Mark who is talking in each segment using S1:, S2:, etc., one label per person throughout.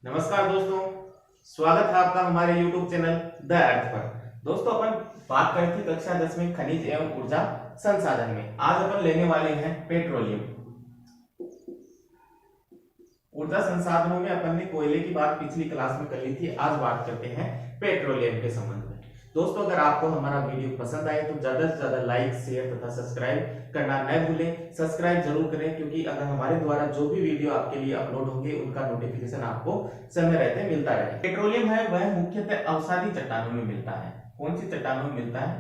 S1: नमस्कार दोस्तों, स्वागत है आपका हमारे YouTube चैनल द अर्थ पर। दोस्तों, अपन बात कर रहे थे कक्षा 10 में खनिज एवं ऊर्जा संसाधन में। आज अपन लेने वाले हैं पेट्रोलियम। ऊर्जा संसाधनों में अपन ने कोयले की बात पिछली क्लास में कर ली थी। आज बात करते हैं पेट्रोलियम के संबंध में। दोस्तों, अगर आपको हमारा वीडियो पसंद आए तो ज्यादा से ज्यादा लाइक, शेयर तथा सब्सक्राइब करना न भूलें। सब्सक्राइब जरूर करें, क्योंकि अगर हमारे द्वारा जो भी वीडियो आपके लिए अपलोड होंगे उनका नोटिफिकेशन आपको समय रहते मिलता रहे। पेट्रोलियम है वह मुख्यतः अवसादी चट्टानों में मिलता है। कौन सी चट्टानों में मिलता है?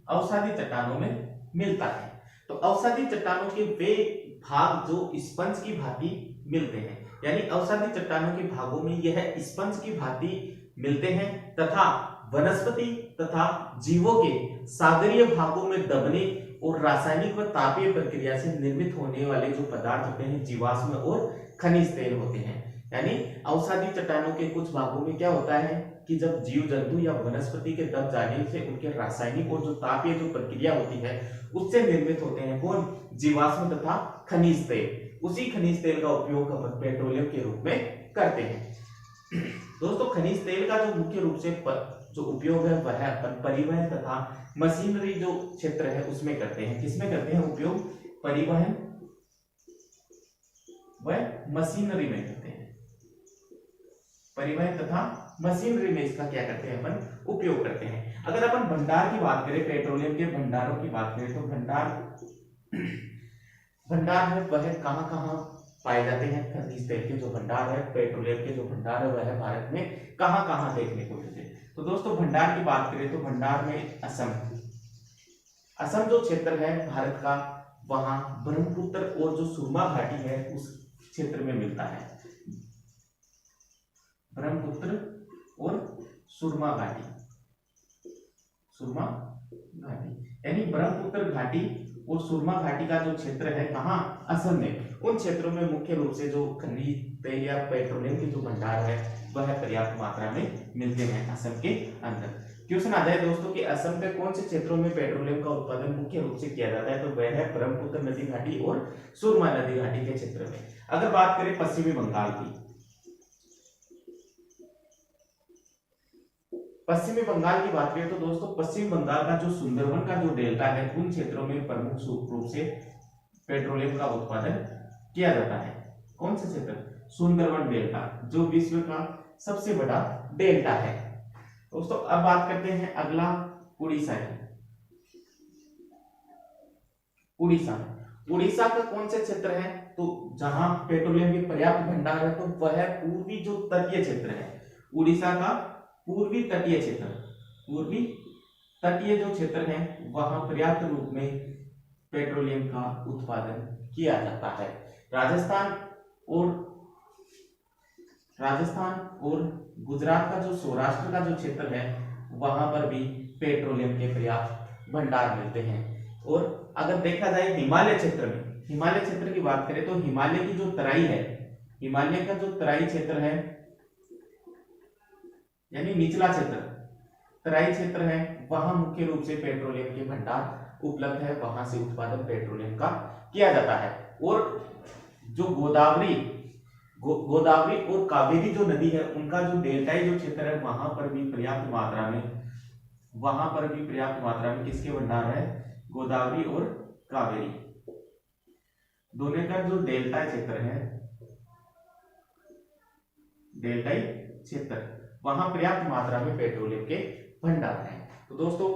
S1: अवसादी चट्टानों में मिलता है। तो अवसादी चट्टानों के वे भाग जो स्पंज की भांति मिलते हैं, यानी अवसादी चट्टानों के भागों में यह स्पंज की भांति मिलते हैं तथा वनस्पति तथा जीवों के सागरीय भागों में दबने और रासायनिक व तापीय प्रक्रिया से निर्मित होने वाले जो पदार्थ होते हैं जीवाश्म और खनिज तेल होते हैं। यानी अवसादी चट्टानों के कुछ भागों में क्या होता है कि जब जीव जंतु या वनस्पति के दब जाने से उनके रासायनिक और जो तापीय जो प्रक्रिया होती है उससे निर्मित होते हैं कौन? जीवाश्म तथा खनिज तेल। उसी खनिज तेल का उपयोग हम पेट्रोलियम के रूप में करते हैं। दोस्तों, खनिज तेल का जो मुख्य रूप से जो उपयोग है वह अपन परिवहन तथा मशीनरी जो क्षेत्र है उसमें करते हैं। किसमें करते हैं उपयोग? परिवहन व मशीनरी में करते हैं। परिवहन तथा मशीनरी में इसका क्या करते हैं? अपन उपयोग करते हैं। अगर अपन भंडार की बात करें, पेट्रोलियम के भंडारों की बात करें तो भंडार है वह कहाँ कहाँ पाए जाते हैं? खनिज तेल के जो भंडार है, पेट्रोलियम के जो भंडार है वह भारत में कहाँ कहाँ देखने को मिलते हैं? तो दोस्तों, भंडार की बात करें तो भंडार में असम जो क्षेत्र है भारत का, वहां ब्रह्मपुत्र और जो सुरमा घाटी है उस क्षेत्र में मिलता है। ब्रह्मपुत्र और सुरमा घाटी यानी ब्रह्मपुत्र घाटी और सुरमा घाटी का जो क्षेत्र है कहाँ? असम में। उन क्षेत्रों में मुख्य रूप से जो खनिज तेल या पेट्रोलियम के जो भंडार है वह पर्याप्त मात्रा में मिलते हैं असम के अंदर। क्वेश्चन आ जाए दोस्तों कि असम के कौन से क्षेत्रों में पेट्रोलियम का उत्पादन मुख्य रूप से किया जाता है, तो वह है ब्रह्मपुत्र नदी घाटी और सुरमा नदी घाटी के क्षेत्र में। अगर बात करें पश्चिमी बंगाल की, पश्चिमी बंगाल की बात करें तो दोस्तों पश्चिम बंगाल का जो सुंदरवन का जो डेल्टा है उन क्षेत्रों में प्रमुख रूप से पेट्रोलियम का उत्पादन किया जाता है। कौन से क्षेत्र? सुंदरवन डेल्टा, जो विश्व का सबसे बड़ा डेल्टा है। दोस्तों, अब बात करते हैं अगला उड़ीसा की। उड़ीसा का कौन से क्षेत्र है? तो जहां पेट्रोलियम के पर्याप्त भंडार है तो वह पूर्वी जो तटीय क्षेत्र है, उड़ीसा का पूर्वी तटीय जो क्षेत्र है वहां पर्याप्त रूप में पेट्रोलियम का उत्पादन किया जाता है। राजस्थान और गुजरात का जो सौराष्ट्र का जो क्षेत्र है वहां पर भी पेट्रोलियम के पर्याप्त भंडार मिलते हैं। और अगर देखा जाए हिमालय क्षेत्र की बात करें तो हिमालय की जो तराई है, हिमालय का जो तराई क्षेत्र है यानी निचला क्षेत्र, तराई क्षेत्र है, वहां मुख्य रूप से पेट्रोलियम के भंडार उपलब्ध है। वहां से उत्पादन पेट्रोलियम का किया जाता है। और जो गोदावरी और कावेरी जो नदी है उनका जो डेल्टाई जो क्षेत्र है वहां पर भी पर्याप्त मात्रा में किसके भंडार है? गोदावरी और कावेरी दोनों का जो डेल्टाई क्षेत्र वहां पर्याप्त मात्रा में पेट्रोलियम के भंडार हैं। तो दोस्तों,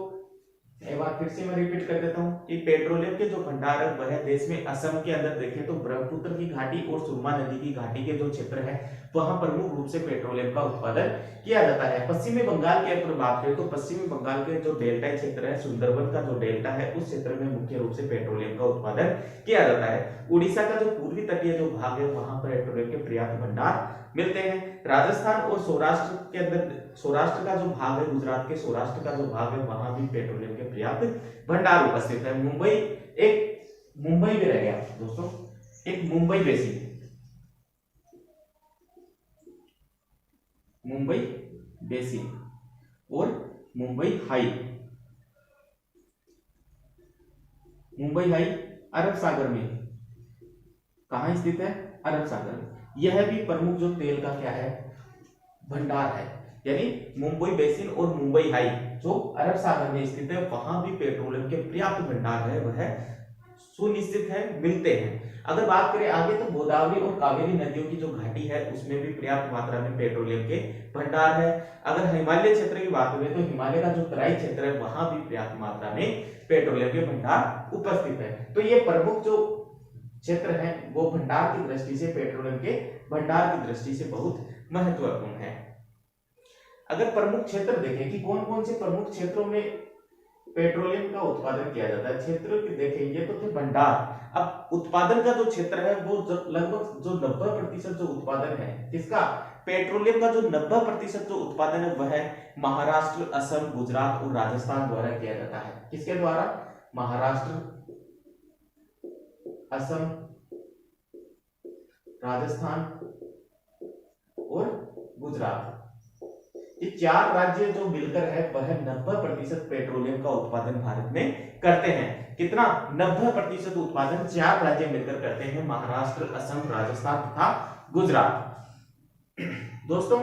S1: एक बार फिर से मैं रिपीट कर देता हूं कि पेट्रोलियम के जो भंडार है वह देश में असम के अंदर देखें तो ब्रह्मपुत्र की घाटी और सुरमा नदी की घाटी के जो क्षेत्र है वहां प्रमुख रूप से पेट्रोलियम का उत्पादन किया जाता है। पश्चिमी बंगाल की अगर बात करें तो पश्चिमी बंगाल के जो डेल्टा क्षेत्र है, सुंदरवन का जो डेल्टा है उस क्षेत्र में मुख्य रूप से पेट्रोलियम का उत्पादन किया जाता है। उड़ीसा का जो पूर्वी तटीय जो भाग है वहां पर पेट्रोलियम के पर्याप्त भंडार मिलते हैं। राजस्थान और सौराष्ट्र के अंदर, सौराष्ट्र का जो भाग है, गुजरात के सौराष्ट्र का जो भाग है वहां भी पेट्रोलियम के पर्याप्त भंडार उपस्थित है। मुंबई भी रह गया दोस्तों, एक मुंबई बेसिन और मुंबई हाई अरब सागर में कहां स्थित है? अरब सागर में। यह भी प्रमुख जो तेल का क्या है? भंडार है। यानी मुंबई बेसिन और मुंबई हाई जो अरब सागर में स्थित है, वहां भी पेट्रोलियम के पर्याप्त भंडार है, वह सुनिश्चित है, मिलते हैं। अगर बात करें आगे तो गोदावरी और कावेरी नदियों की जो घाटी है उसमें भी पर्याप्त मात्रा में पेट्रोलियम के भंडार है। अगर हिमालय क्षेत्र की बात करें तो हिमालय का जो तराई क्षेत्र है वहां भी पर्याप्त मात्रा में पेट्रोलियम के भंडार उपस्थित है। तो ये प्रमुख जो क्षेत्र है वो भंडार की दृष्टि से, पेट्रोलियम के भंडार की दृष्टि से बहुत महत्वपूर्ण है। अगर प्रमुख क्षेत्र देखें कि कौन कौन से प्रमुख क्षेत्रों में पेट्रोलियम का उत्पादन किया जाता है, क्षेत्र देखेंगे तो थे भंडार। अब उत्पादन का जो क्षेत्र है वो लगभग जो 90% जो उत्पादन है किसका, पेट्रोलियम का जो 90% जो उत्पादन है वह महाराष्ट्र, असम, गुजरात और राजस्थान द्वारा किया जाता है। किसके द्वारा, महाराष्ट्र, असम, राजस्थान और गुजरात, ये 4 राज्य जो मिलकर है वह 90% पेट्रोलियम का उत्पादन भारत में करते हैं। कितना, 90% उत्पादन 4 राज्य मिलकर करते हैं, महाराष्ट्र, असम, राजस्थान तथा गुजरात। दोस्तों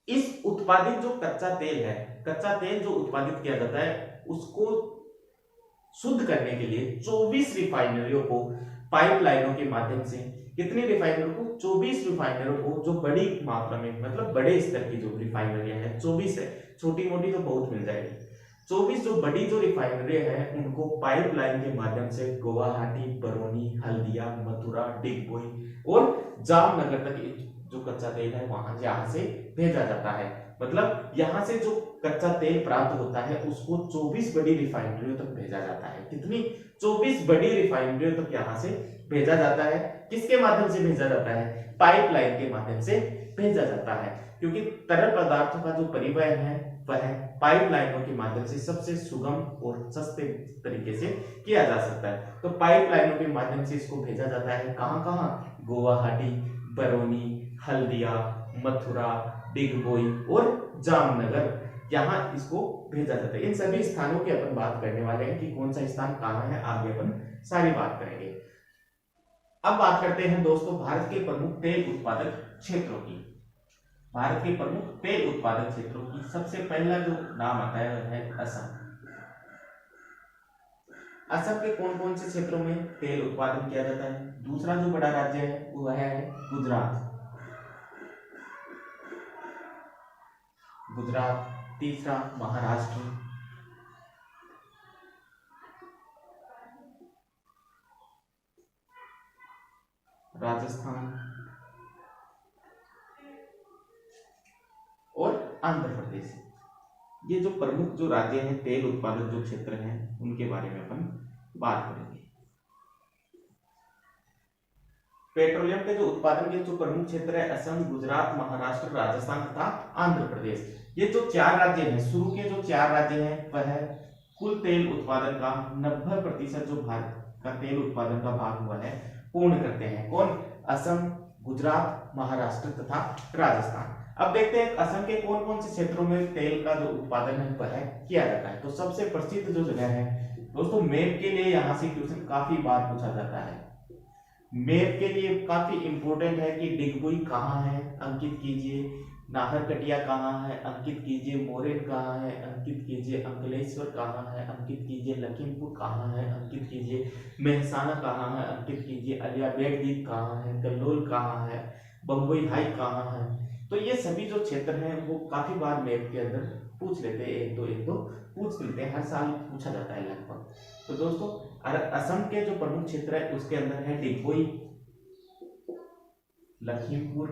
S1: इस उत्पादित जो कच्चा तेल है, कच्चा तेल जो उत्पादित किया जाता है उसको शुद्ध करने के लिए 24 रिफाइनरियों को पाइपलाइनों के माध्यम से, कितनी रिफाइनरियों को, 24 रिफाइनरियों को, जो बड़ी मात्रा में मतलब बड़े स्तर की जो रिफाइनरियां हैं, 24 है, छोटी मोटी तो बहुत मिल जाएगी, 24 जो बड़ी जो रिफाइनरी है उनको पाइपलाइन के माध्यम से गुवाहाटी, बरौनी, हल्दिया, मथुरा, डिगबोई और जामनगर तक जो कच्चा तेल है वहां यहाँ से भेजा जाता है। मतलब यहाँ से जो कच्चा तेल प्राप्त होता है उसको 24 बड़ी रिफाइनरियों तक भेजा जाता है। कितनी, 24 बड़ी रिफाइनरियों तक यहाँ से भेजा जाता है। किसके माध्यम से भेजा जाता है, पाइपलाइन के माध्यम से भेजा जाता है, क्योंकि तरल पदार्थों का जो परिवहन है वह पाइपलाइनों के माध्यम से सबसे सुगम और सस्ते तरीके से किया जा सकता है। तो पाइपलाइनों के माध्यम से इसको भेजा जाता है कहां कहां, गुवाहाटी, बरौनी, हल्दिया, मथुरा, डिगबोई और जामनगर, यहाँ इसको भेजा जाता है। इन सभी स्थानों की अपन बात करने वाले हैं कि कौन सा स्थान कहाँ है, आगे अपन सारी बात करेंगे। अब बात करते हैं दोस्तों भारत के प्रमुख तेल उत्पादक क्षेत्रों की। भारत के प्रमुख तेल उत्पादक क्षेत्रों की सबसे पहला जो नाम आता है वह है असम। असम के कौन कौन से क्षेत्रों में तेल उत्पादन किया जाता है, दूसरा जो बड़ा राज्य है वह है गुजरात, गुजरात, तीसरा महाराष्ट्र, राजस्थान और आंध्र प्रदेश। ये जो प्रमुख जो राज्य हैं तेल उत्पादक जो क्षेत्र हैं उनके बारे में अपन बात करेंगे। पेट्रोलियम के जो उत्पादन के जो प्रमुख क्षेत्र है असम, गुजरात, महाराष्ट्र, राजस्थान तथा आंध्र प्रदेश, ये जो 4 राज्य हैं, शुरू के जो 4 राज्य हैं वह कुल तेल उत्पादन का 90% जो भारत का तेल उत्पादन का भाग हुआ है पूर्ण करते हैं। कौन, असम, गुजरात, महाराष्ट्र तथा राजस्थान। अब देखते हैं असम के कौन कौन से क्षेत्रों में तेल का जो उत्पादन है वह किया जाता है। तो सबसे प्रसिद्ध जो जगह है दोस्तों, मैप के लिए यहाँ से क्वेश्चन काफी बार पूछा जाता है, मैप के लिए काफी इंपॉर्टेंट है कि डिगबोई कहाँ है, अंकित कीजिए, नाहरकटिया कहाँ है, अंकित कीजिए, मोरेन कहाँ है, अंकित कीजिए, अंकलेश्वर कहाँ है, अंकित कीजिए, लखीमपुर कहाँ है, अंकित कीजिए, मेहसाना कहाँ है, अंकित कीजिए, अलियाबेट द्वीप कहाँ है, कल्लोल कहाँ है, बम्बई हाई कहाँ है। तो ये सभी जो क्षेत्र हैं वो काफी बार मैप के अंदर पूछ लेते हैं, एक दो पूछ लेते हैं, हर साल पूछा जाता है लगभग। तो दोस्तों असम के जो प्रमुख क्षेत्र है उसके अंदर है डिगबोई, लखीमपुर,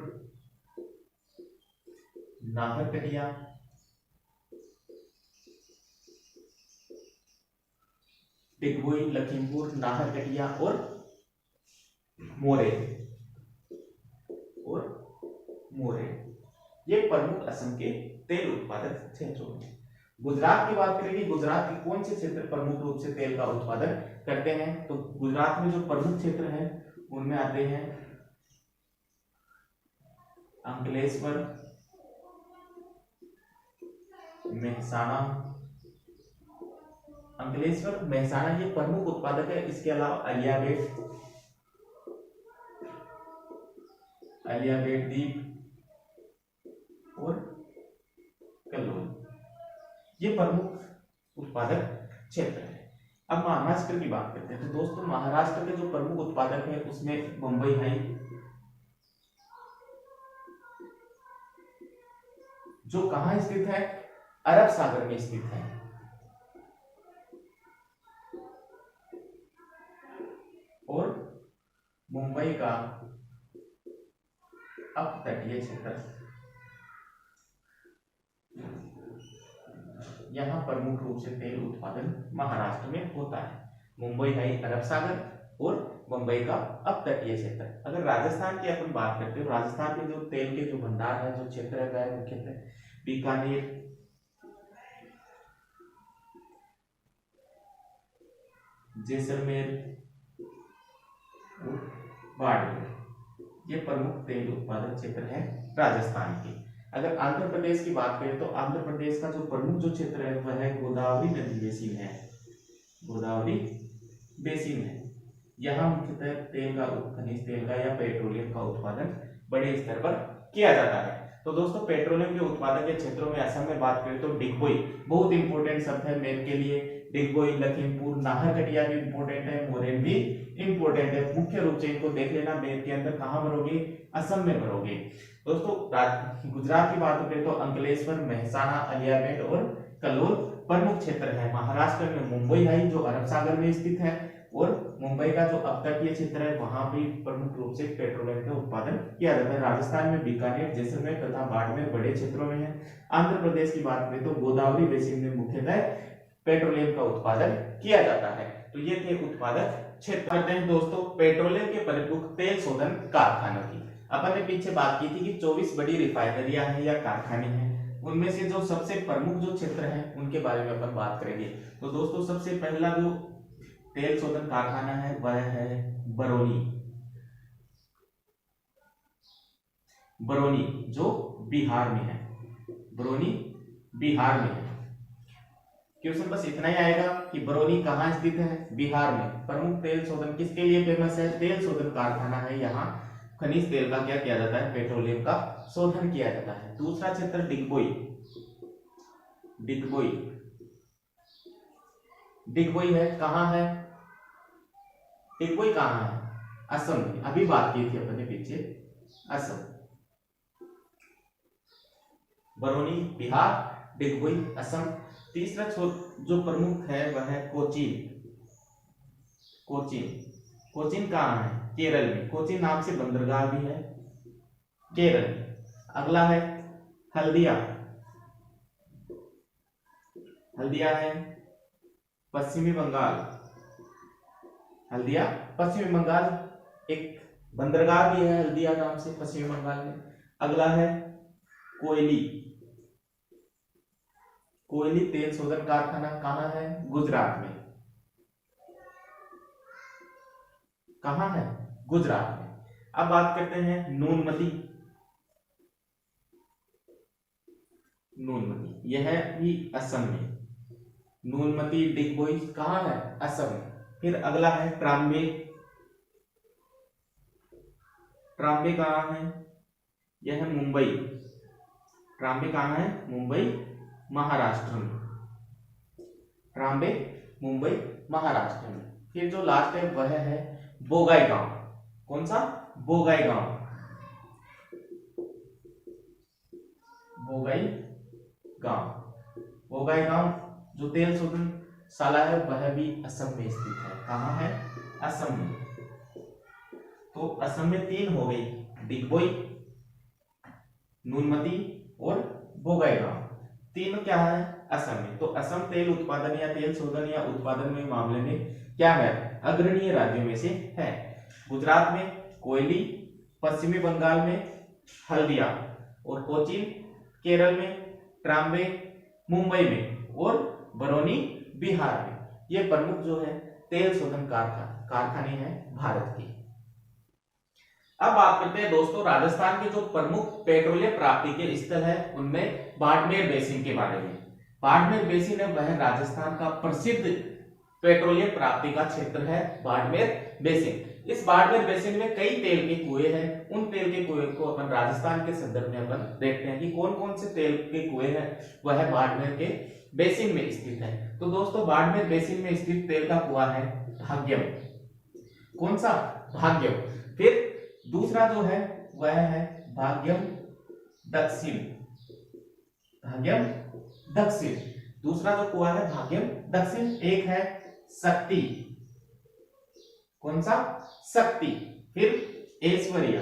S1: नाहरकटिया, डिगबोई, लखीमपुर, नाहरकटिया और मोरेन ये प्रमुख असम के तेल उत्पादक क्षेत्रों हैं। गुजरात की बात करेंगे, गुजरात के कौन से क्षेत्र प्रमुख रूप से तेल का उत्पादन करते हैं, तो गुजरात में जो प्रमुख क्षेत्र हैं उनमें आते हैं अंकलेश्वर, मेहसाना, अंकलेश्वर, मेहसाना ये प्रमुख उत्पादक है। इसके अलावा अलियाबेट द्वीप, ये प्रमुख उत्पादक क्षेत्र है। अब महाराष्ट्र की बात करते हैं। तो दोस्तों महाराष्ट्र के जो प्रमुख उत्पादक है उसमें मुंबई है, जो कहां स्थित है, अरब सागर में स्थित है। और मुंबई का अपतटीय क्षेत्र, यहां प्रमुख रूप से तेल उत्पादन महाराष्ट्र में होता है। मुंबई है अरब सागर और मुंबई का अपतटीय क्षेत्र। अगर राजस्थान की अपन बात करते हैं, राजस्थान के जो तेल के जो भंडार है, जो क्षेत्र है, वह मुख्यतः बीकानेर, जैसलमेर, बाड़मेर, ये प्रमुख तेल उत्पादक क्षेत्र है राजस्थान के। अगर आंध्र प्रदेश की बात करें तो आंध्र प्रदेश का जो प्रमुख जो क्षेत्र है वह है गोदावरी नदी बेसिन है, गोदावरी बेसिन है। यहाँ मुख्यतः तेल का, खनिज तेल का या पेट्रोलियम का उत्पादन बड़े स्तर पर किया जाता है। तो दोस्तों पेट्रोलियम के उत्पादन के क्षेत्रों में असम में बात करें तो डिगबोई बहुत इंपॉर्टेंट शब्द है मैप के लिए। डिगबोई, लखीमपुर, नाहरकटिया भी इंपॉर्टेंट है, मोरेन भी इंपॉर्टेंट है। मुख्य रूप से इनको देख लेना, मैप के अंदर कहां भरोगे, असम में भरोगे। दोस्तों गुजरात की बात करें तो अंकलेश्वर, मेहसाणा, अलियागढ़ और कलोल प्रमुख क्षेत्र है। महाराष्ट्र में मुंबई है जो अरब सागर में स्थित है, और मुंबई का जो अपतटीय क्षेत्र है वहां भी प्रमुख रूप से पेट्रोलियम का उत्पादन किया जाता है। राजस्थान में बीकानेर, जैसलमेर तथा बाड़मेर बड़े क्षेत्रों में है। आंध्र प्रदेश की बात करें तो गोदावरी बेसिन में मुख्यतः पेट्रोलियम का उत्पादन किया जाता है। तो ये थे उत्पादक क्षेत्र। करते हैं दोस्तों पेट्रोलियम के प्रमुख तेल शोधन कारखानों की। अपन ने पीछे बात की थी कि 24 बड़ी रिफाइनरियां हैं या कारखाने हैं, उनमें से जो सबसे प्रमुख जो क्षेत्र है उनके बारे में अपन बात करेंगे। तो दोस्तों सबसे पहला जो तेल शोधन कारखाना है वह है बरौनी, बरौनी जो बिहार में है, बरौनी बिहार में है। क्वेश्चन बस इतना ही आएगा कि बरौनी कहाँ स्थित है, बिहार में। प्रमुख तेल शोधन किसके लिए फेमस है, तेल शोधन कारखाना है। यहाँ खनिज तेल का क्या किया जाता है, पेट्रोलियम का शोधन किया जाता है। दूसरा क्षेत्र डिगबोई, डिगबोई, डिगबोई है, कहाँ है, डिगबोई कहाँ है, असम में। अभी बात की थी अपने पीछे, असम। बरौनी बिहार, डिगबोई असम। तीसरा जो प्रमुख है वह है कोचीन, कोचीन, कोचीन कहाँ है, केरल में। कोचीन नाम से बंदरगाह भी है केरल में। अगला है हल्दिया, हल्दिया है पश्चिमी बंगाल, हल्दिया पश्चिमी बंगाल, एक बंदरगाह भी है हल्दिया नाम से पश्चिमी बंगाल में। अगला है कोयली, कोयली तेल शोधन कारखाना कहाँ है, गुजरात में। कहाँ है, गुजरात में। अब बात करते हैं नूनमती, नूनमती यह भी असम में। नूनमती डिगबोई कहाँ है, असम में। फिर अगला है ट्राम्बे, ट्राम्बे कहाँ है, यह है मुंबई। ट्राम्बे कहाँ है, मुंबई महाराष्ट्र में। ट्राम्बे मुंबई महाराष्ट्र में। फिर जो लास्ट है वह है बोगाई गांव। कौन सा, बोगाई गांव, बोगाई गांव। बोगाई गांव जो तेल शोधनशाला है वह भी असम में स्थित है। कहाँ है, असम में। तो असम में तीन हो गई, डिगबोई, नूनमती और बोगाई गांव। तीनों क्या है, असम में। तो असम तेल उत्पादन या तेल शोधन या उत्पादन में मामले में क्या है, अग्रणीय राज्यों में से है। गुजरात में कोयली, पश्चिमी बंगाल में हल्दिया और कोचीन, केरल में ट्राम्बे, मुंबई में और बरौनी बिहार में। ये प्रमुख जो है तेल शोधन कारखाने हैं भारत की। अब बात करते हैं दोस्तों राजस्थान के जो प्रमुख पेट्रोलियम प्राप्ति के स्थल है उनमें बाड़मेर बेसिन के बारे में। बाड़मेर बेसिन है वह राजस्थान का प्रसिद्ध पेट्रोलियम प्राप्ति का क्षेत्र है, बाड़मेर बेसिन। इस बाड़मेर बेसिन में कई तेल के कुएं हैं। उन तेल के कुएं को अपन राजस्थान के संदर्भ में अपन देखते हैं कि कौन कौन से तेल के कुएं हैं वह बाड़मेर के बेसिन में स्थित है। तो दोस्तों बाड़मेर बेसिन में स्थित तेल का कुआं है भाग्यम। कौन सा? भाग्यम। फिर दूसरा जो है वह है भाग्यम दक्षिण। भाग्यम दक्षिण दूसरा जो कुआं है भाग्यम दक्षिण। एक है शक्ति। कौन सा? शक्ति। फिर ऐश्वर्या।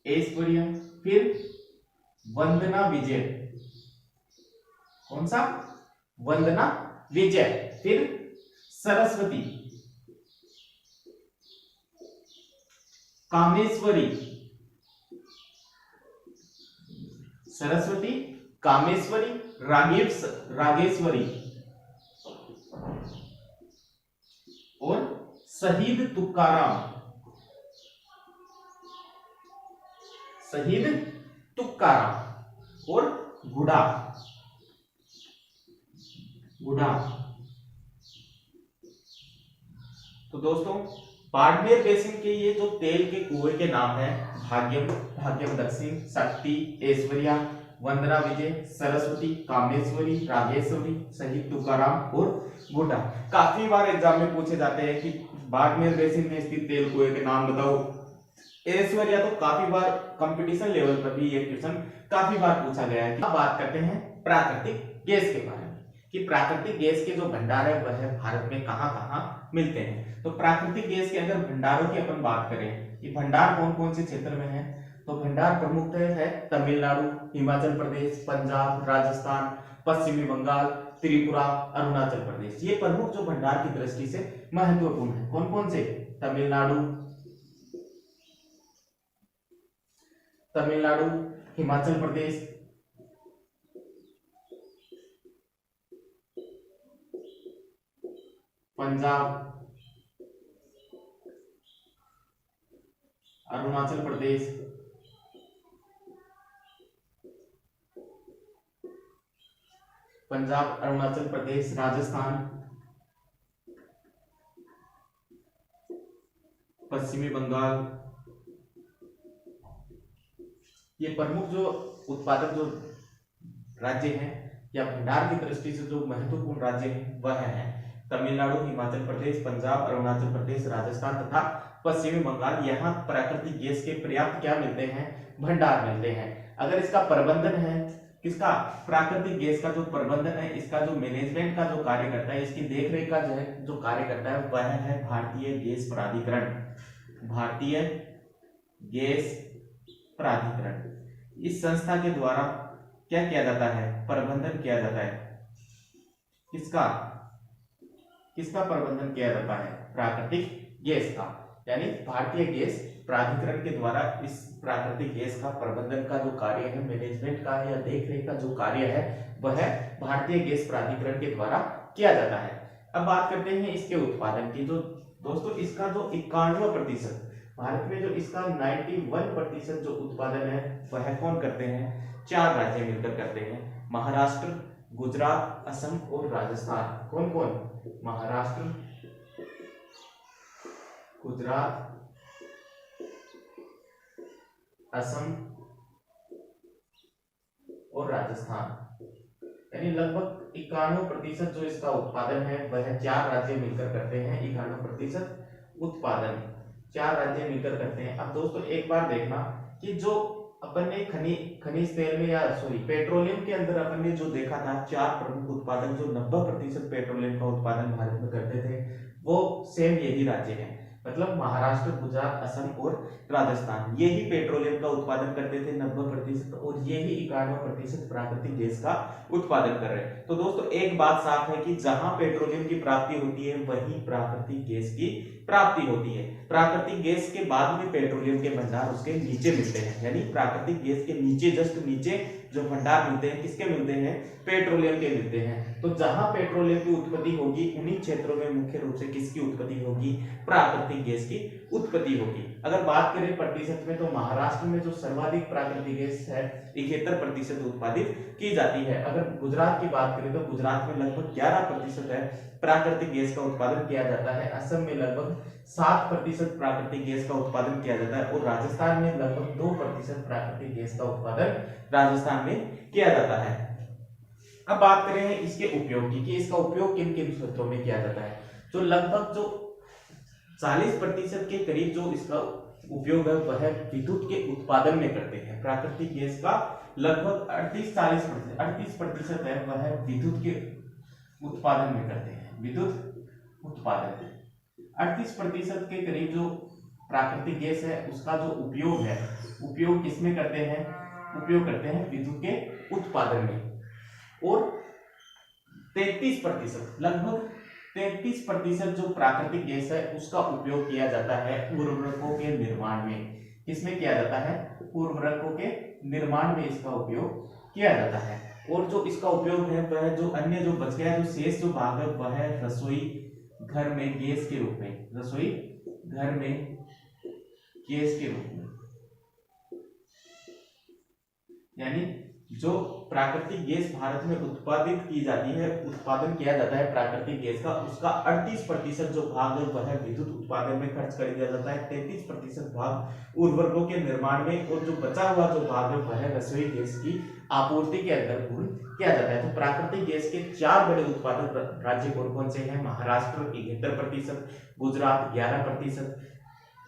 S1: ऐश्वर्या। फिर वंदना विजय। कौन सा? वंदना विजय। फिर सरस्वती। कामेश्वरी। सरस्वती, कामेश्वरी, रागेश्वरी और शहीद तुकाराम। शहीद तुकाराम और गुड़ा। गुड़ा। तो दोस्तों बाड़मेर बेसिन के ये जो तेल के कुएं के नाम है भाग्यम, भाग्यम दक्षिण, शक्ति, ऐश्वर्या, वंदना विजय, सरस्वती, कामेश्वरी, रागेश्वरी, शहीद तुकाराम और गुड्डा। काफी बार एग्जाम में पूछे जाते हैं कि बाड़मेर बेसिन में स्थित तेल कुएं के नाम बताओ। ऐश्वर्या तो काफी बार कंपटीशन लेवल पर भी ये क्वेश्चन काफी बार पूछा गया है। अब बात करते हैं प्राकृतिक गैस के बारे में कि प्राकृतिक गैस के जो भंडार है वह भारत में कहां कहां मिलते हैं। तो प्राकृतिक गैस के अगर भंडारों की अपन बात करें कि भंडार कौन कौन से क्षेत्र में है, तो भंडार प्रमुख है तमिलनाडु, हिमाचल प्रदेश, पंजाब, राजस्थान, पश्चिमी बंगाल, त्रिपुरा, अरुणाचल प्रदेश। ये प्रमुख जो भंडार की दृष्टि से महत्वपूर्ण है। कौन कौन से? तमिलनाडु, हिमाचल प्रदेश, पंजाब, अरुणाचल प्रदेश, राजस्थान, पश्चिमी बंगाल। ये प्रमुख जो उत्पादक जो राज्य हैं या भंडार की दृष्टि से जो महत्वपूर्ण राज्य हैं वह है तमिलनाडु, हिमाचल प्रदेश, पंजाब, अरुणाचल प्रदेश, राजस्थान तथा पश्चिमी बंगाल। यहाँ प्राकृतिक गैस के पर्याप्त क्या मिलते हैं? भंडार मिलते हैं। अगर इसका प्रबंधन है, किसका? प्राकृतिक गैस का जो प्रबंधन है, इसका जो मैनेजमेंट का जो कार्य करता है, इसकी देखरेख का जो कार्य करता है वह है भारतीय गैस प्राधिकरण। भारतीय गैस प्राधिकरण। इस संस्था के द्वारा क्या किया जाता है? प्रबंधन किया जाता है। किसका प्रबंधन किया जाता है? प्राकृतिक गैस का। यानी भारतीय गैस प्राधिकरण के द्वारा इस प्राकृतिक गैस का प्रबंधन का जो कार्य है, मैनेजमेंट का या देखरेख का जो कार्य है वह भारतीय गैस प्राधिकरण के द्वारा किया जाता है। अब बात करते हैं इसके उत्पादन की। जो दोस्तों इसका जो 91% भारत में जो इसका 91% जो उत्पादन है वह कौन करते हैं? 4 राज्य मिलकर करते हैं। महाराष्ट्र, गुजरात, असम और राजस्थान। कौन कौन? महाराष्ट्र, गुजरात, असम और राजस्थान। यानी लगभग 91% जो इसका उत्पादन है वह 4 राज्य मिलकर करते हैं। 91% उत्पादन 4 राज्य मिलकर करते हैं। अब दोस्तों एक बार देखना कि जो अपन ने खनिज तेल में या पेट्रोलियम के अंदर अपन ने जो देखा था 4 प्रमुख उत्पादन, जो 90% पेट्रोलियम का उत्पादन भारत में करते थे वो सेम यही राज्य हैं। मतलब महाराष्ट्र, गुजरात, असम और राजस्थान यही पेट्रोलियम का उत्पादन करते थे 90% और यही 91% प्राकृतिक गैस का उत्पादन कर रहे हैं। तो दोस्तों एक बात साफ है कि जहां पेट्रोलियम की प्राप्ति होती है वहीं प्राकृतिक गैस की प्राप्ति होती है। प्राकृतिक गैस के बाद में पेट्रोलियम के भंडार उसके नीचे मिलते हैं। यानी प्राकृतिक गैस के नीचे, जस्ट नीचे जो भंडार मिलते हैं किसके मिलते हैं, पेट्रोलियम के मिलते हैं। तो जहां पेट्रोलियम की उत्पत्ति होगी उन्हीं क्षेत्रों में मुख्य रूप से किसकी उत्पत्ति होगी, प्राकृतिक गैस की उत्पत्ति होगी। अगर बात करें प्रतिशत में तो महाराष्ट्र में जो सर्वाधिक प्राकृतिक गैस है 71% उत्पादित की जाती है। अगर गुजरात की बात करें तो गुजरात में लगभग 11% है प्राकृतिक गैस का उत्पादन किया जाता है। असम में लगभग 7% प्राकृतिक गैस का उत्पादन किया जाता है और राजस्थान में लगभग 2% प्राकृतिक गैस का उत्पादन राजस्थान में किया जाता है। अब बात करें इसके उपयोग की कि इसका उपयोग किन किन क्षेत्रों में किया जाता है। जो लगभग जो 40% के करीब जो इसका उपयोग है वह विद्युत के उत्पादन में करते हैं। प्राकृतिक गैस का लगभग 38% है वह विद्युत के उत्पादन में करते हैं। विद्युत उत्पादन 38% के करीब जो प्राकृतिक गैस है उसका जो उपयोग है, उपयोग किसमें करते हैं, उपयोग करते हैं विद्युत के उत्पादन में। और 33% लगभग 33% जो प्राकृतिक गैस है उसका उपयोग किया जाता है उर्वरकों के निर्माण में। किसमें किया जाता है, उर्वरकों के निर्माण में इसका उपयोग किया जाता है। और जो इसका उपयोग है वह जो अन्य जो बच गया जो शेष जो भाग है वह है रसोई घर में गैस के रूप में, रसोई घर में गैस के रूप में। यानी जो प्राकृतिक गैस भारत में उत्पादित की जाती है, उत्पादन किया जाता है प्राकृतिक गैस का, उसका 38% जो भाग है वह विद्युत उत्पादन में खर्च कर दिया जाता है, 33% भाग उर्वरकों के निर्माण में और जो बचा हुआ जो भाग है वह रसोई गैस की आपूर्ति के अंदर पूर्ण किया जाता है। तो प्राकृतिक गैस के 4 बड़े उत्पादक राज्य कौन कौन से हैं, महाराष्ट्र 71%, गुजरात 11%,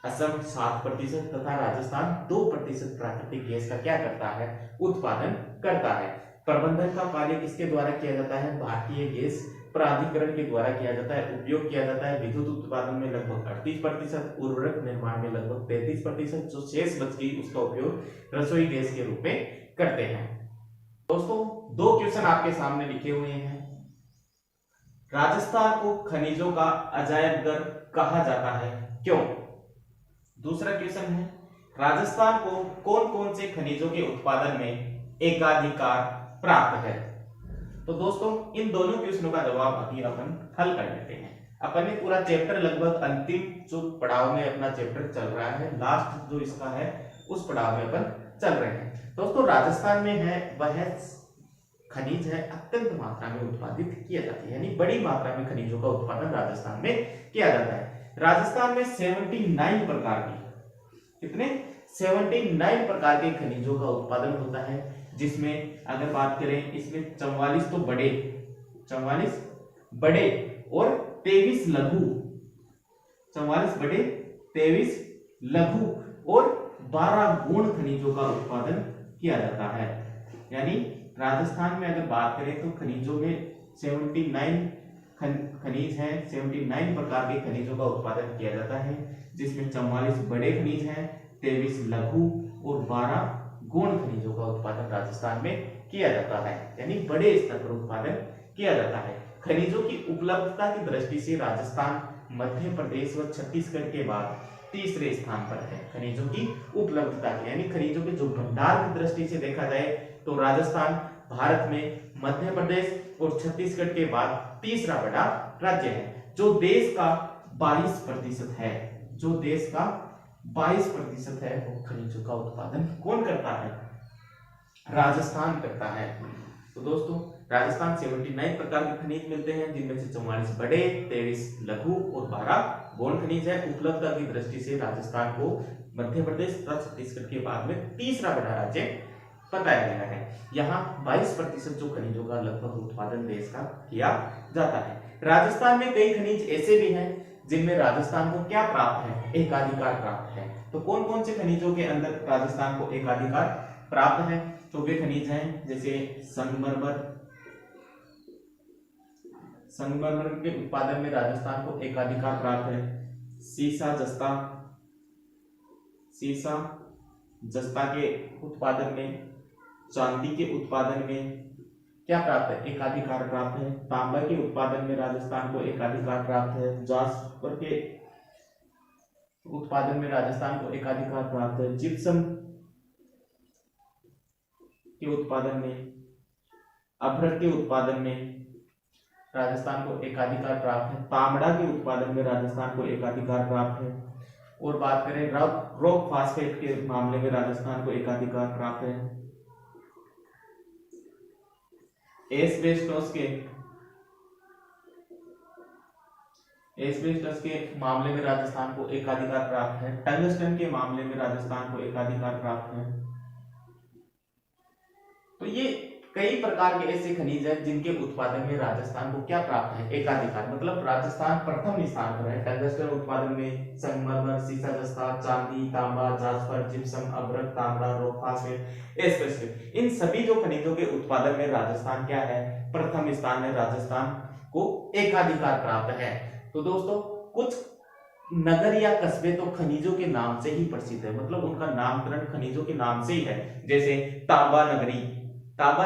S1: असम 7% तथा राजस्थान 2% प्राकृतिक गैस का क्या करता है, उत्पादन करता है। प्रबंधन का कार्य किसके द्वारा किया जाता है, भारतीय गैस प्राधिकरण के द्वारा किया जाता है। उपयोग किया जाता है विद्युत उत्पादन में लगभग 38%, उर्वरक निर्माण में लगभग 33%, जो शेष बच गई उसका उपयोग रसोई गैस के रूप में करते हैं। दोस्तों 2 क्वेश्चन आपके सामने लिखे हुए हैं। राजस्थान को खनिजों का अजायब घर कहा जाता है, क्यों? दूसरा क्वेश्चन है राजस्थान को कौन कौन से खनिजों के उत्पादन में एकाधिकार प्राप्त है। तो दोस्तों इन दोनों क्वेश्चनों का जवाब अभी अपन हल कर लेते हैं। अपन ने पूरा चैप्टर लगभग अंतिम जो पड़ाव में अपना चैप्टर चल रहा है, लास्ट जो इसका है उस पड़ाव में अपन चल रहे हैं। दोस्तों राजस्थान में है वह खनिज है अत्यंत मात्रा में उत्पादित किया जाता है, यानी बड़ी मात्रा में खनिजों का उत्पादन राजस्थान में किया जाता है। राजस्थान में 79 प्रकार की, कितने 79 प्रकार के खनिजों का उत्पादन होता है, जिसमें अगर बात करें इसमें 44 तो बड़े, 44 बड़े और 23 लघु, 44 बड़े 23 लघु और 12 गौण खनिजों का उत्पादन किया जाता है। यानी राजस्थान में अगर बात करें तो खनिजों में 79 खनिज हैं, 79 प्रकार के खनिजों का उत्पादन किया जाता है, जिसमें 44 बड़े खनिज हैं, 23 लघु और 12 गौण खनिजों का उत्पादन राजस्थान में किया जाता है। यानी बड़े स्तर पर उत्पादन किया जाता है। खनिजों की उपलब्धता की दृष्टि से राजस्थान मध्य प्रदेश व छत्तीसगढ़ के बाद तीसरे स्थान पर है। खनिजों की उपलब्धता की यानी खनिजों के जो भंडार की दृष्टि से देखा जाए तो राजस्थान भारत में मध्य प्रदेश और छत्तीसगढ़ के बाद तीसरा बड़ा राज्य है। जो देश का 22% है, जो देश का 22% है वो खनिजों का उत्पादन कौन करता है, राजस्थान करता है। तो दोस्तों राजस्थान 79 प्रकार के खनिज मिलते हैं, जिनमें से 44 बड़े, 23 लघु और 12 गौण खनिज है। उपलब्धता की दृष्टि से राजस्थान को मध्य प्रदेश तथा छत्तीसगढ़ के बाद में तीसरा बड़ा राज्य बताया गया है। यहाँ 22% जो खनिजों का लगभग उत्पादन देश का किया जाता है। राजस्थान में कई खनिज ऐसे भी हैं जिनमें राजस्थान को क्या प्राप्त है, एकाधिकार प्राप्त है। तो कौन कौन से खनिजों के अंदर राजस्थान को एकाधिकार प्राप्त है, तो वे खनिज हैं जैसे संगमरमर, संगमरमर के उत्पादन में राजस्थान को एकाधिकार प्राप्त है। सीसा जस्ता, सीसा जस्ता के उत्पादन में, चांदी के उत्पादन में क्या प्राप्त है, एकाधिकार प्राप्त है। तांबर के उत्पादन में राजस्थान को एकाधिकार प्राप्त है। जास्पर के उत्पादन में राजस्थान को एकाधिकार प्राप्त है। जिप्सम के उत्पादन में, अभ्रक के उत्पादन में राजस्थान को एकाधिकार प्राप्त है। तांबा के उत्पादन में राजस्थान को एकाधिकार प्राप्त है। और बात करें रॉक फास्फेट के मामले में राजस्थान को एकाधिकार प्राप्त है। एस्बेस्टोस के मामले में राजस्थान को एकाधिकार प्राप्त है। टंगस्टन के मामले में राजस्थान को एकाधिकार प्राप्त है। तो ये कई प्रकार के ऐसे खनिज हैं जिनके उत्पादन में राजस्थान को क्या प्राप्त है, एकाधिकार। मतलब राजस्थान प्रथम स्थान पर है टंगस्टन उत्पादन में। संगमरमर, सीसा जस्ता, चांदी, तांबा, जास्पर, जिप्सम, अभ्रक, तांबा, रॉक फास्फेट, एस्बेस्टस, इन सभी जो खनिजों के उत्पादन में राजस्थान क्या है, प्रथम स्थान में राजस्थान को एकाधिकार प्राप्त है। तो दोस्तों कुछ नगर या कस्बे तो खनिजों के नाम से ही प्रसिद्ध है, मतलब उनका नामकरण खनिजों के नाम से ही है। जैसे तांबा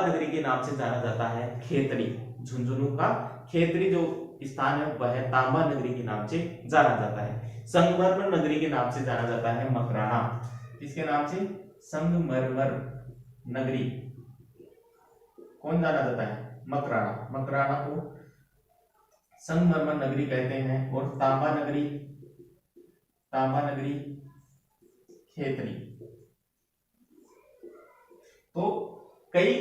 S1: नगरी के नाम से जाना जाता है खेतड़ी। झुंझुनू का खेतड़ी जो स्थान है वह तांबा नगरी के नाम से जाना जाता है। संगमरमर नगरी के नाम से जाना जाता है मकराना। इसके नाम से संगमरमर नगरी कौन जाना जाता है, मकराना को संगमरमर नगरी कहते हैं। और तांबा नगरी खेतड़ी। तो कई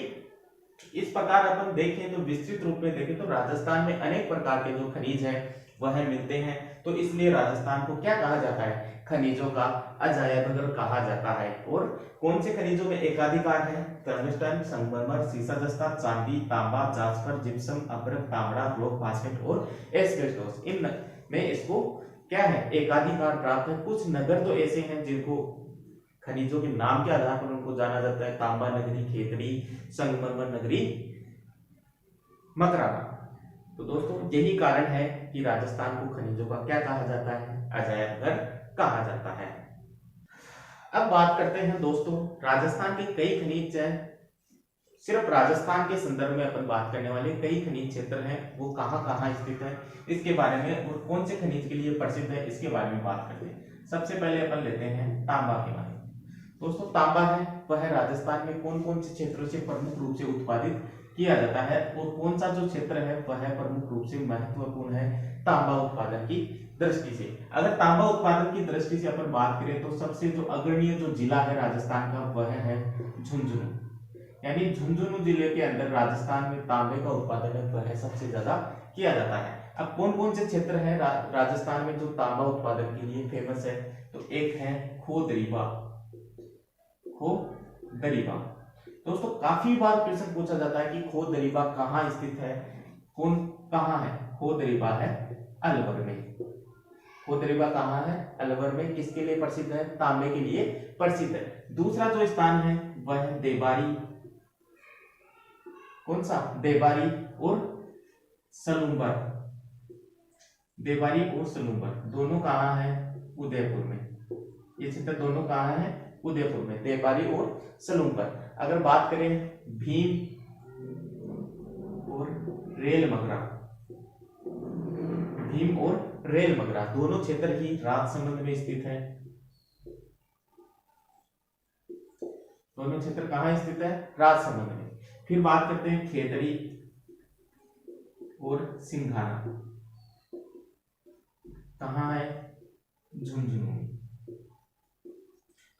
S1: इस प्रकार अपन देखें तो विस्तृत रूप में देखें तो राजस्थान में अनेक प्रकार के जो खनिज हैं वह मिलते हैं। तो इसलिए राजस्थान को क्या कहा जाता है, खनिजों का अजायब घर कहा जाता है। और कौन से खनिजों में एकाधिकार है, टंगस्टन, संगमरमर, सीसा जस्ता, चांदी, तांबा, जास्पर, जिप्सम, अभ्रक, तांबा, रॉक फास्फेट और एस्बेस्टोस, इन में इसको क्या है, एकाधिकार प्राप्त है। कुछ नगर तो ऐसे हैं जिनको खनिजों के नाम के आधार पर उनको जाना जाता है, तांबा नगरी खेतड़ी, संगमरमर नगरी मकराना। तो दोस्तों यही कारण है कि राजस्थान को खनिजों का क्या कहा जाता है, अजायब घर कहा जाता है। अब बात करते हैं दोस्तों राजस्थान के कई खनिज हैं। सिर्फ राजस्थान के संदर्भ में अपन बात करने वाले कई खनिज क्षेत्र हैं, वो कहाँ कहाँ स्थित है इसके बारे में, और कौन से खनिज के लिए प्रसिद्ध है इसके बारे में बात करते हैं। सबसे पहले अपन लेते हैं तांबा के बारे में। दोस्तों तांबा है वह राजस्थान में कौन कौन से क्षेत्रों से प्रमुख रूप से उत्पादित किया जाता है, और कौन सा जो क्षेत्र है वह प्रमुख रूप से महत्वपूर्ण है तांबा उत्पादन की दृष्टि से। अगर तांबा उत्पादन की दृष्टि से अपन बात करें तो सबसे जो अग्रणीय जो जिला है राजस्थान का वह है झुंझुनू। यानी झुंझुनू जिले के अंदर राजस्थान में तांबे का उत्पादन है वह सबसे ज्यादा किया जाता है। अब कौन कौन से क्षेत्र हैं राजस्थान में जो तांबा उत्पादन के लिए फेमस है, तो एक है खोदरीबा। दोस्तों काफी बार प्रश्न पूछा जाता है कि खोदरीबा कहाँ स्थित है, कौन कहाँ है, खोदरीबा है अलवर में। खोदरीबा कहाँ है, अलवर में। किसके लिए प्रसिद्ध है, तांबे के लिए प्रसिद्ध है। दूसरा जो स्थान है वह है देबारी। कौन सा, देबारी और सलूम्बर। देबारी और सलूम्बर दोनों कहाँ है, उदयपुर में। ये क्षेत्र दोनों कहाँ है, उदयपुर में, देबारी और सलूम्बर। अगर बात करें भीम और रेल मगरा दोनों क्षेत्र ही राजसमंद में स्थित है। दोनों क्षेत्र कहाँ स्थित है, राजसमंद में। फिर बात करते हैं खेतड़ी और सिंघाना, कहाँ है, झुंझुनू।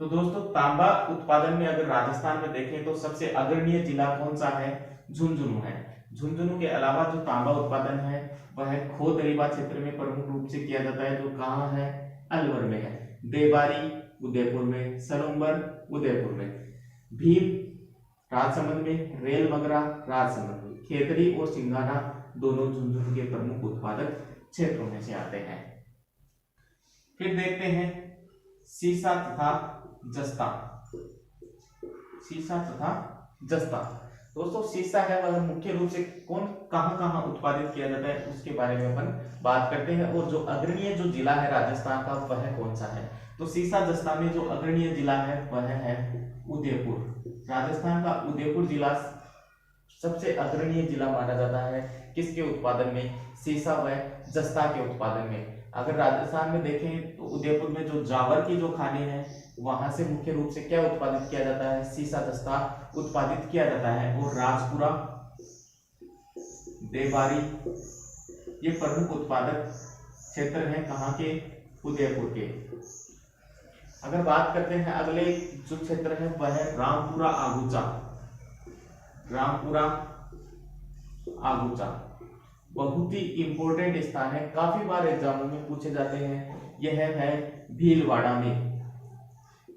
S1: तो दोस्तों तांबा उत्पादन में अगर राजस्थान में देखें तो सबसे अग्रणीय जिला कौन सा है, झुंझुनू है। झुंझुनू के अलावा जो तांबा उत्पादन है वह खोदरीबा क्षेत्र में प्रमुख रूप से किया जाता है, जो कहाँ है, अलवर में है। देबारी उदयपुर में, सलूम्बर उदयपुर में, भीम राजसमंद में, रेल मगरा राजसमंद में, खेतड़ी और सिंघाना दोनों झुंझुनू के प्रमुख उत्पादक क्षेत्रों में से आते हैं। फिर देखते हैं सीसा तथा जस्ता। दोस्तों सीसा है वह मुख्य रूप से कहां कहां उत्पादित किया जाता है उसके बारे में अपन बात करते हैं। और जो अग्रणीय जो जिला है राजस्थान का वह कौन सा है, तो सीसा जस्ता में जो अग्रणीय जिला है वह है उदयपुर। राजस्थान का उदयपुर जिला सबसे अग्रणीय जिला माना जाता है किसके उत्पादन में, सीसा व जस्ता के उत्पादन में। अगर राजस्थान में देखें तो उदयपुर में जो जावर की जो खाने हैं वहां से मुख्य रूप से क्या उत्पादित किया जाता है, सीसा दस्ता उत्पादित किया जाता है। और राजपुरा, देवारी ये प्रमुख उत्पादक क्षेत्र हैं कहाँ के, उदयपुर के। अगर बात करते हैं अगले जो क्षेत्र है वह है रामपुरा आगुचा। रामपुरा आगुचा बहुत ही इंपॉर्टेंट स्थान है, काफी बार एग्जामों में पूछे जाते हैं। यह है भीलवाड़ा में।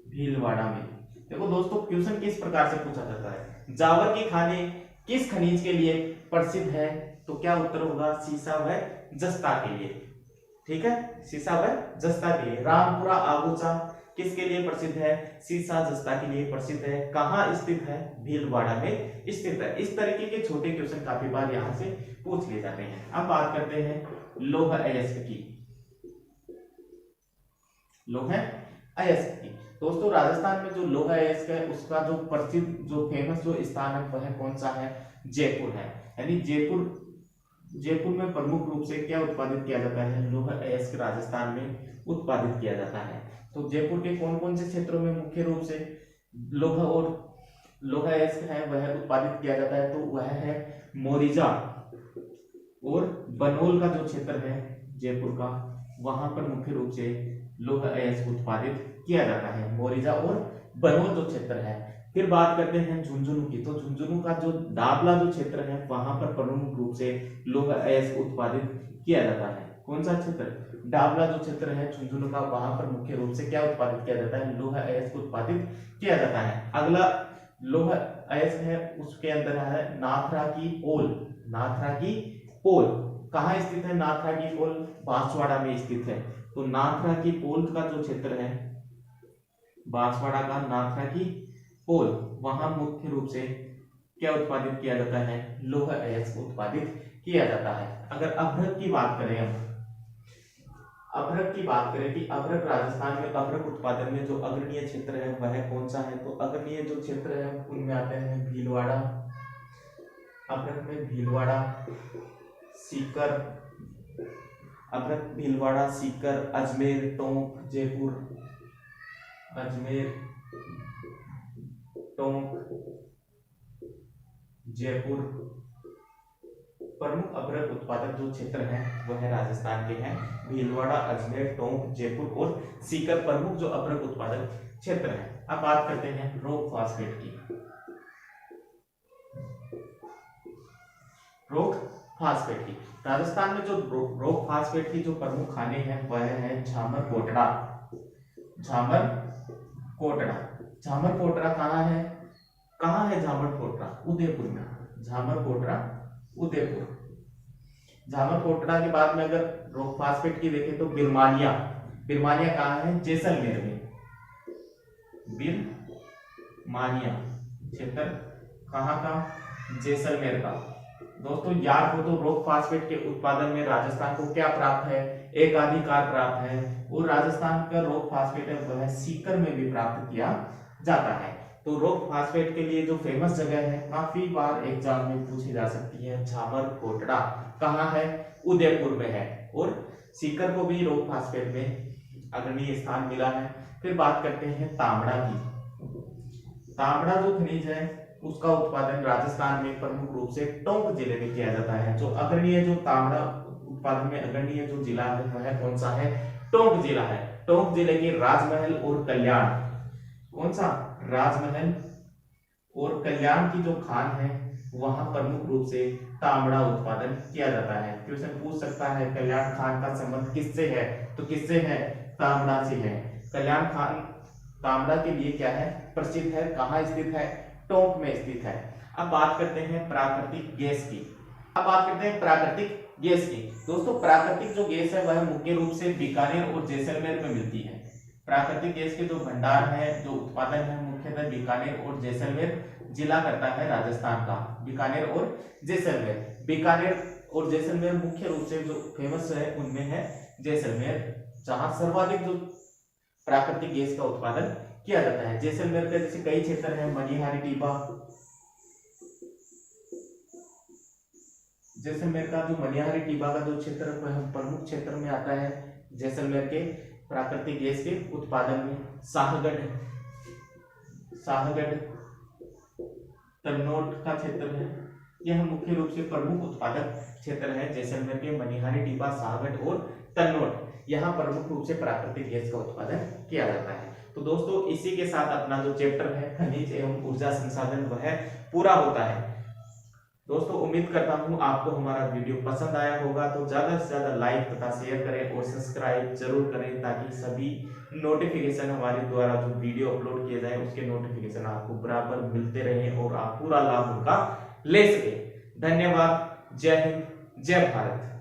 S1: भीलवाड़ा में देखो दोस्तों क्वेश्चन किस प्रकार से पूछा जाता है, जावर की खाने किस खनिज के लिए प्रसिद्ध है, तो क्या उत्तर होगा, सीसा व जस्ता के लिए। ठीक है, सीसा व जस्ता के लिए। रामपुरा आगुचा किसके लिए प्रसिद्ध है, सीसा जस्ता के लिए प्रसिद्ध है। कहाँ स्थित है, भीलवाड़ा में स्थित है। इस तरीके के छोटे क्वेश्चन काफी बार यहाँ से पूछ लिए जाते हैं। अब बात करते हैं लौह अयस्क की। लौह अयस्क की दोस्तों राजस्थान में जो लौह अयस्क है उसका जो प्रसिद्ध जो फेमस जो स्थान है वह कौन सा है, जयपुर है। यानी जयपुर में प्रमुख रूप से क्या उत्पादित किया जाता है, लौह अयस्क राजस्थान में उत्पादित किया जाता है। तो जयपुर के कौन कौन से क्षेत्रों में मुख्य रूप से लौह और लौह अयस्क है वह उत्पादित किया जाता है, तो वह है मोरिजा और बनोल का जो क्षेत्र है जयपुर का, वहां पर मुख्य रूप से लौह अयस्क उत्पादित किया जाता है, मोरिजा और बनोल जो क्षेत्र है। फिर बात करते हैं झुंझुनू की। तो झुंझुनू का जो दाबला जो क्षेत्र है वहां पर प्रमुख रूप से लौह अयस्क उत्पादित किया जाता है। कौन सा क्षेत्र, डाबला जो क्षेत्र है झुंझुनू का, वहां पर मुख्य रूप से क्या उत्पादित किया जाता है, लौह अयस्क उत्पादित किया जाता है। अगला लौह अयस्क है उसके अंदर है नाथरा की पोल। नाथरा की पोल कहाँ स्थित है, नाथरा की पोल बांसवाड़ा में स्थित है। तो नाथरा की पोल का जो क्षेत्र है बांसवाड़ा का नाथरा की पोल, वहां मुख्य रूप से क्या उत्पादित किया जाता है, लौह अयस्क उत्पादित किया जाता है। अगर अभ्रक की बात करें, अभ्रक की बात करें कि अभ्रक राजस्थान में अभ्रक उत्पादन में जो अग्रणीय क्षेत्र है वह कौन सा है, तो अग्रणीय जो क्षेत्र है उनमें आते हैं भीलवाड़ा, अभ्रक में भीलवाड़ा, सीकर, अभ्रक भीलवाड़ा, सीकर, अजमेर, टोंक, जयपुर, अजमेर, टोंक, जयपुर प्रमुख अभ्रक उत्पादक जो क्षेत्र हैं वह राजस्थान के हैं। भीलवाड़ा, अजमेर, टोंक, जयपुर और सीकर प्रमुख जो अभ्रक उत्पादक क्षेत्र हैं। अब बात करते हैं रॉक फास्फेट की। रॉक फास्फेट की राजस्थान में जो रॉक फास्फेट की जो प्रमुख खाने हैं वह है झामर कोटड़ा। झामर कोटड़ा, झामर कोटड़ा कहाँ है, कहाँ है झामर कोटड़ा, उदयपुर में। झामर कोटड़ा उदयपुर। झामर कोटड़ा के बाद में अगर रॉक फास्फेट की देखें तो बिरमानिया, बिरमानिया कहाँ है, जैसलमेर में। बिरमानिया क्षेत्र कहाँ का, जैसलमेर का। दोस्तों याद हो तो रॉक फास्फेट के उत्पादन में राजस्थान को क्या प्राप्त है, एकाधिकार प्राप्त है। और राजस्थान का रॉक फास्फेट है वह सीकर में भी प्राप्त किया जाता है। तो रॉक फास्फेट के लिए जो फेमस जगह है काफी बार एग्जाम में पूछी जा सकती है, झामर कोटड़ा कहाँ है, उदयपुर में है। और सीकर को भी रॉक फास्फेट में अग्रणीय स्थान मिला है। फिर बात करते हैं तांबड़ा की। तांबड़ा जो खनिज है उसका उत्पादन राजस्थान में प्रमुख रूप से टोंक जिले में किया जाता है। जो अग्रणीय जो तांबड़ा उत्पादन में अग्रणीय जो जिला है वह कौन सा है, टोंक जिला है। टोंक जिले के राजमहल और कल्याण, कौन सा, राजमहल और कल्याण की जो खान है वहां प्रमुख रूप से तांबड़ा उत्पादन किया जाता है। क्वेश्चन पूछ सकता है कल्याण खान का संबंध किससे है, तो किससे है, तांबड़ा से है। कल्याण खान तांबड़ा के लिए क्या है, प्रसिद्ध है, कहाँ स्थित है, टोंक में स्थित है। अब बात करते हैं प्राकृतिक गैस की। अब बात करते हैं प्राकृतिक गैस की। दोस्तों प्राकृतिक जो गैस है वह मुख्य रूप से बीकानेर और जैसलमेर में मिलती है। प्राकृतिक गैस के जो भंडार है, जो उत्पादन है मुख्यतः बीकानेर और जैसलमेर जिला करता है राजस्थान का। बीकानेर और जैसलमेर, बीकानेर और जैसलमेर मुख्य रूप से जो फेमस है उनमें है जैसलमेर, जहां सर्वाधिक जो प्राकृतिक गैस का उत्पादन किया जाता है। जैसलमेर के जैसे कई क्षेत्र हैं, मनिहारी टीबा, जैसलमेर का जो मनिहारी टीबा का जो क्षेत्र प्रमुख क्षेत्र में आता है जैसलमेर के प्राकृतिक गैस के उत्पादन में शाहगढ़ तन्नोट का क्षेत्र है। यह मुख्य रूप से प्रमुख उत्पादक क्षेत्र है। जैसलमेर के मनिहारी, टिब्बा, शाहगढ़ और तन्नोट यहाँ प्रमुख रूप से प्राकृतिक गैस का उत्पादन किया जाता है। तो दोस्तों इसी के साथ अपना जो चैप्टर है खनिज एवं ऊर्जा संसाधन वह पूरा होता है। दोस्तों उम्मीद करता हूँ आपको हमारा वीडियो पसंद आया होगा, तो ज्यादा से ज्यादा लाइक तथा शेयर करें और सब्सक्राइब जरूर करें ताकि सभी नोटिफिकेशन हमारे द्वारा जो वीडियो अपलोड किए जाए उसके नोटिफिकेशन आपको बराबर मिलते रहे और आप पूरा लाभ उनका ले सके। धन्यवाद। जय हिंद, जय भारत।